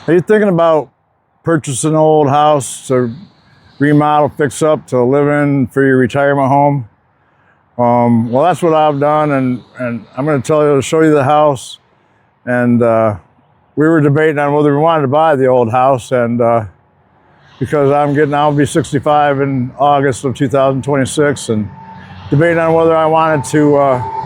Are you thinking about purchasing an old house to remodel, fix up, to live in for your retirement home? Well, that's what I've done, and I'm going to show you the house. And we were debating on whether we wanted to buy the old house, and because I'll be 65 in August of 2026, and debating on whether I wanted to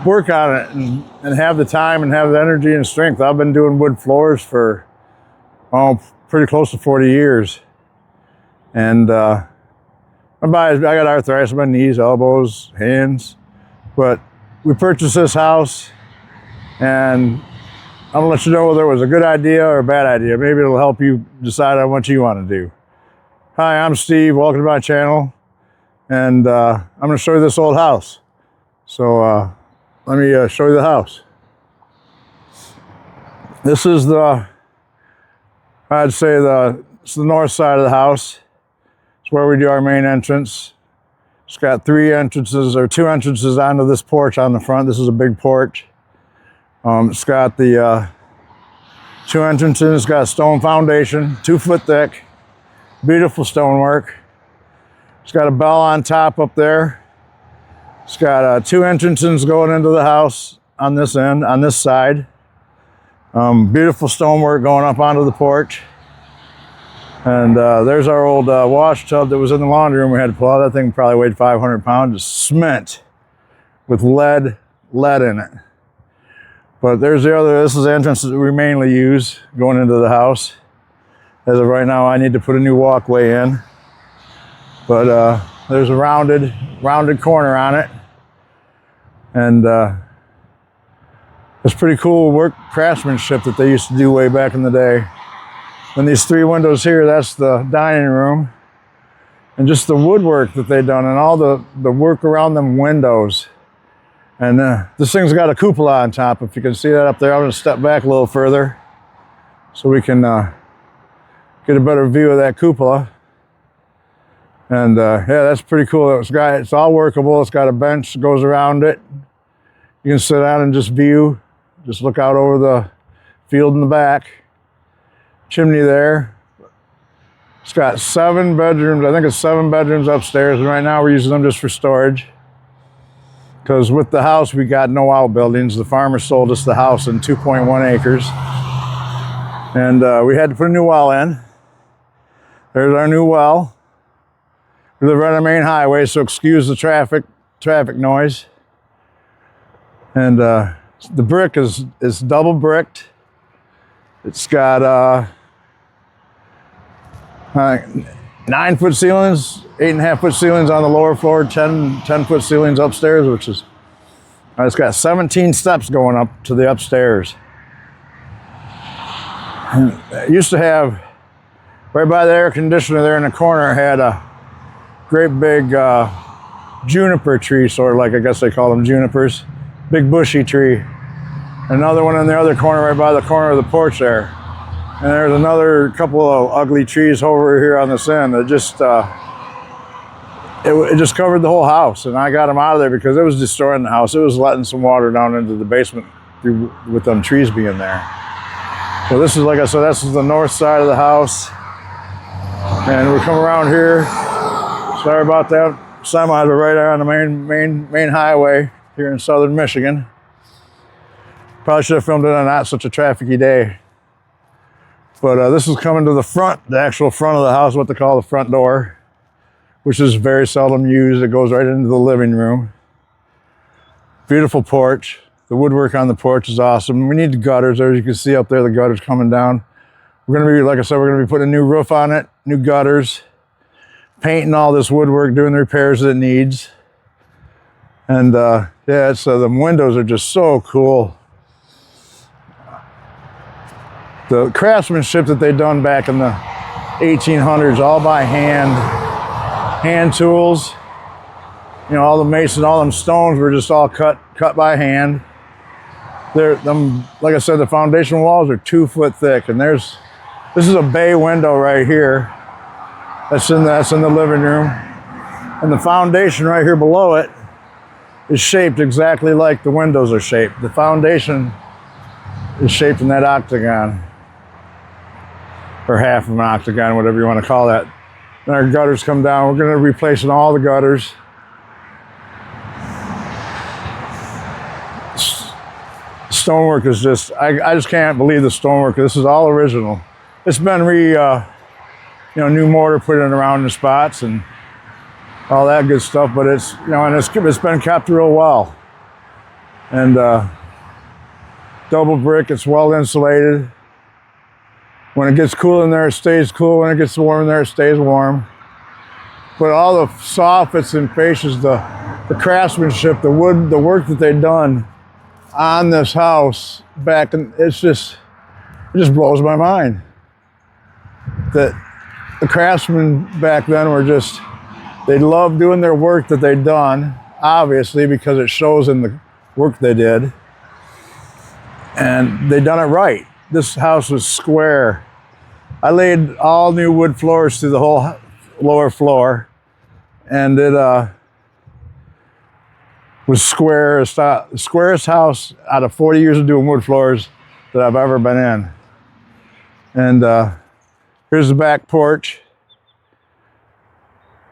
work on it and have the time and have the energy and strength. I've been doing wood floors for pretty close to 40 years. And I got arthritis in my knees, elbows, hands. But we purchased this house, and I'm gonna let you know whether it was a good idea or a bad idea. Maybe it'll help you decide on what you want to do. Hi, I'm Steve. Welcome to my channel. And I'm gonna show you this old house. So let me show you the house. This is it's the north side of the house. It's where we do our main entrance. It's got two entrances onto this porch on the front. This is a big porch. It's got the two entrances. It's got a stone foundation, 2 foot thick, beautiful stonework. It's got a bell on top up there. It's got 2 entrances going into the house on this end, on this side. Beautiful stonework going up onto the porch. And there's our old wash tub that was in the laundry room we had to pull out. That thing probably weighed 500 pounds. It's cement with lead in it. But there's this is the entrance that we mainly use going into the house. As of right now, I need to put a new walkway in. But there's a rounded corner on it. And it's pretty cool craftsmanship that they used to do way back in the day. And these 3 windows here, that's the dining room. And just the woodwork that they've done and all the work around them windows. And this thing's got a cupola on top. If you can see that up there, I'm gonna step back a little further so we can get a better view of that cupola. And yeah, that's pretty cool. It's all workable. It's got a bench that goes around it. You can sit down and just look out over the field in the back. Chimney there. It's got 7 bedrooms. I think it's 7 bedrooms upstairs, and right now we're using them just for storage. Because with the house, we got no outbuildings. The farmer sold us the house in 2.1 acres. And we had to put a new well in. There's our new well. We live right on a main highway, so excuse the traffic noise. And the brick is double bricked. It's got 9-foot ceilings, 8.5-foot ceilings on the lower floor, 10-foot ceilings upstairs, which is, it's got 17 steps going up to the upstairs. And it used to have, right by the air conditioner there in the corner, had a great big juniper tree, sort of like, I guess they call them junipers, big bushy tree. Another one in the other corner, right by the corner of the porch there. And there's another couple of ugly trees over here on this end that just, it just covered the whole house. And I got them out of there because it was destroying the house. It was letting some water down into the basement with them trees being there. So this is, like I said, this is the north side of the house. And we come around here. Sorry about that. Semis are right there on the main highway here in southern Michigan. Probably should have filmed it on not such a trafficy day. But this is coming to the front, the actual front of the house, what they call the front door, which is very seldom used. It goes right into the living room. Beautiful porch. The woodwork on the porch is awesome. We need the gutters. As you can see up there, the gutters coming down. We're gonna be, like I said, we're gonna be putting a new roof on it, new gutters, painting all this woodwork, doing the repairs that it needs. And yeah, the windows are just so cool. The craftsmanship that they've done back in the 1800s, all by hand tools. You know, all the masons, all them stones were just all cut by hand. Like I said, the foundation walls are 2 foot thick, and this is a bay window right here. That's in the living room, and the foundation right here below it is shaped exactly like the windows are shaped. The foundation is shaped in that octagon, or half of an octagon, whatever you want to call that. And our gutters come down. We're going to be replacing all the gutters. Stonework is just, I just can't believe the stonework. This is all original. It's been new mortar put in around the spots and all that good stuff, but it's, and it's been kept real well. And double brick, it's well insulated. When it gets cool in there, it stays cool. When it gets warm in there, it stays warm. But all the soffits and fascias, the craftsmanship, the wood, the work that they've done on this house back, and it just blows my mind that the craftsmen back then were just, they loved doing their work that they'd done, obviously, because it shows in the work they did. And they done it right. This house was square. I laid all new wood floors through the whole lower floor, and it was square. The squarest house out of 40 years of doing wood floors that I've ever been in. And here's the back porch,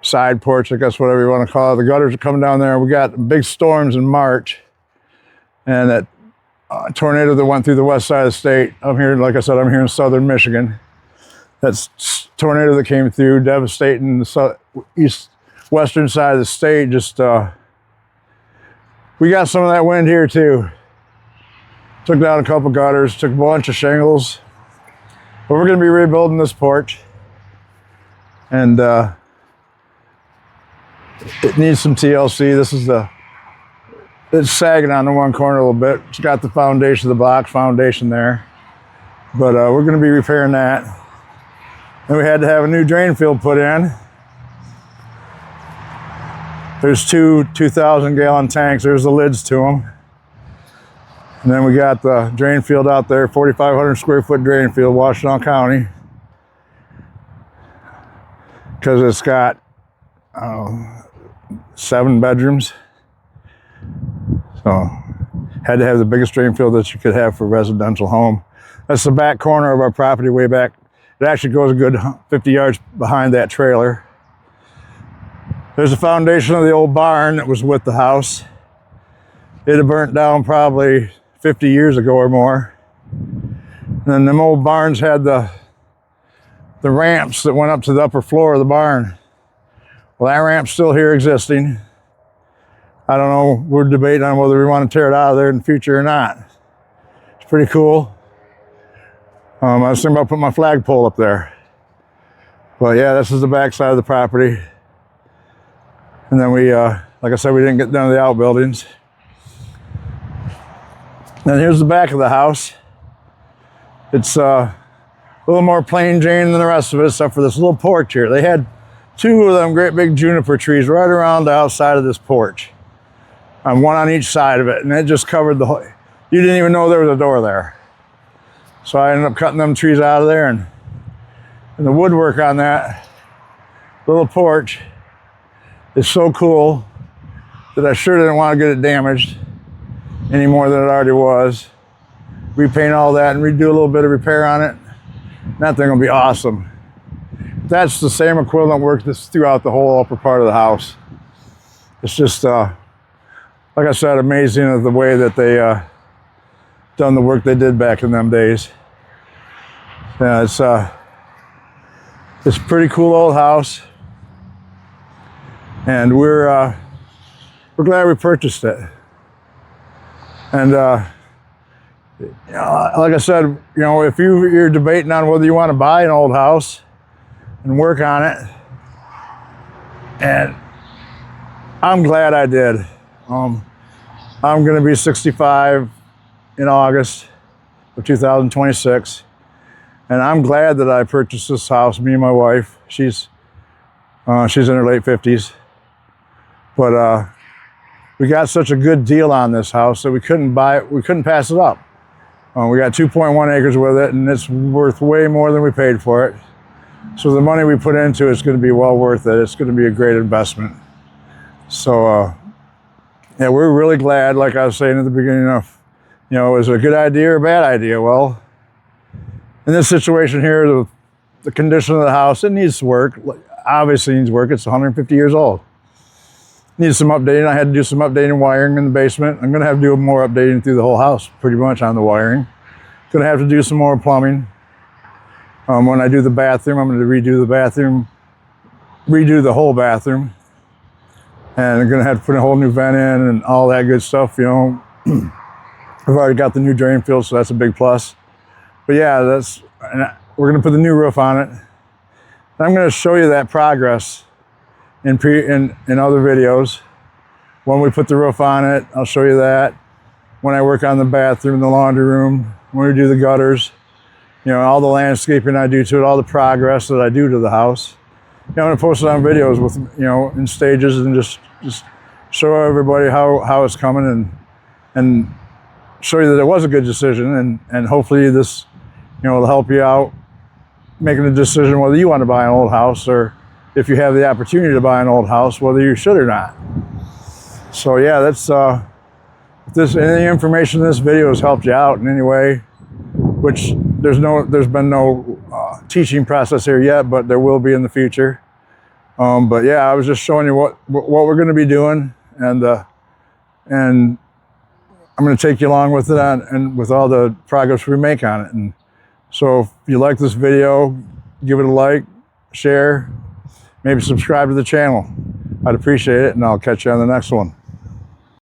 side porch, I guess, whatever you want to call it. The gutters are coming down there. We got big storms in March, and that tornado that went through the west side of the state. I'm here, like I said, I'm here in southern Michigan. That's tornado that came through, devastating the western side of the state. Just we got some of that wind here too. Took down a couple gutters, took a bunch of shingles. But we're going to be rebuilding this porch, and it needs some TLC. This is it's sagging on the one corner a little bit. It's got the foundation, the block foundation there. But we're going to be repairing that. And we had to have a new drain field put in. There's two 2,000-gallon tanks. There's the lids to them. And then we got the drain field out there, 4,500 square foot drain field, Washtenaw County. Because it's got 7 bedrooms. So had to have the biggest drain field that you could have for a residential home. That's the back corner of our property, way back. It actually goes a good 50 yards behind that trailer. There's the foundation of the old barn that was with the house. It had burnt down probably 50 years ago or more. And then them old barns had the ramps that went up to the upper floor of the barn. Well, that ramp's still here existing. I don't know, we're debating on whether we want to tear it out of there in the future or not. It's pretty cool. I was thinking about putting my flagpole up there. But yeah, this is the back side of the property. And then we, like I said, we didn't get down to the outbuildings. And here's the back of the house. It's a little more plain Jane than the rest of it, except for this little porch here. They had 2 of them great big juniper trees right around the outside of this porch. One on each side of it, and it just covered the whole, you didn't even know there was a door there. So I ended up cutting them trees out of there, and the woodwork on that little porch is so cool that I sure didn't want to get it damaged any more than it already was. Repaint all that and redo a little bit of repair on it. That thing will be awesome. That's the same equivalent work that's throughout the whole upper part of the house. It's just, like I said, amazing of the way that they done the work they did back in them days. Yeah, it's a pretty cool old house, and we're glad we purchased it. And like I said, if you're debating on whether you want to buy an old house and work on it, and I'm glad I did. I'm going to be 65 in August of 2026, and I'm glad that I purchased this house. Me and my wife, she's in her late 50s, but we got such a good deal on this house that we couldn't pass it up. We got 2.1 acres with it, and it's worth way more than we paid for it. So the money we put into it's going to be well worth it. It's going to be a great investment. So yeah, we're really glad, like I was saying at the beginning of You know, is it a good idea or a bad idea? Well, in this situation here, the condition of the house, it needs work. Obviously needs work. It's 150 years old. Needs some updating. I had to do some updating wiring in the basement. I'm gonna have to do more updating through the whole house, pretty much on the wiring. Gonna have to do some more plumbing. When I do the bathroom, I'm gonna redo the bathroom, redo the whole bathroom. And I'm gonna have to put a whole new vent in and all that good stuff, you know. I've already got the new drain field, so that's a big plus. But yeah, we're gonna put the new roof on it. And I'm gonna show you that progress in other videos. When we put the roof on it, I'll show you that. When I work on the bathroom, the laundry room, when we do the gutters, you know, all the landscaping I do to it, all the progress that I do to the house. You know, I'm gonna post it on videos with, you know, in stages, and just show everybody how it's coming, and show you that it was a good decision, and hopefully this, you know, will help you out making a decision whether you want to buy an old house, or if you have the opportunity to buy an old house, whether you should or not. So yeah, that's if any information in this video has helped you out in any way, which there's been no teaching process here yet, but there will be in the future. But yeah, I was just showing you what we're going to be doing, and I'm going to take you along with it and with all the progress we make on it. And so if you like this video, give it a like, share, maybe subscribe to the channel. I'd appreciate it, and I'll catch you on the next one.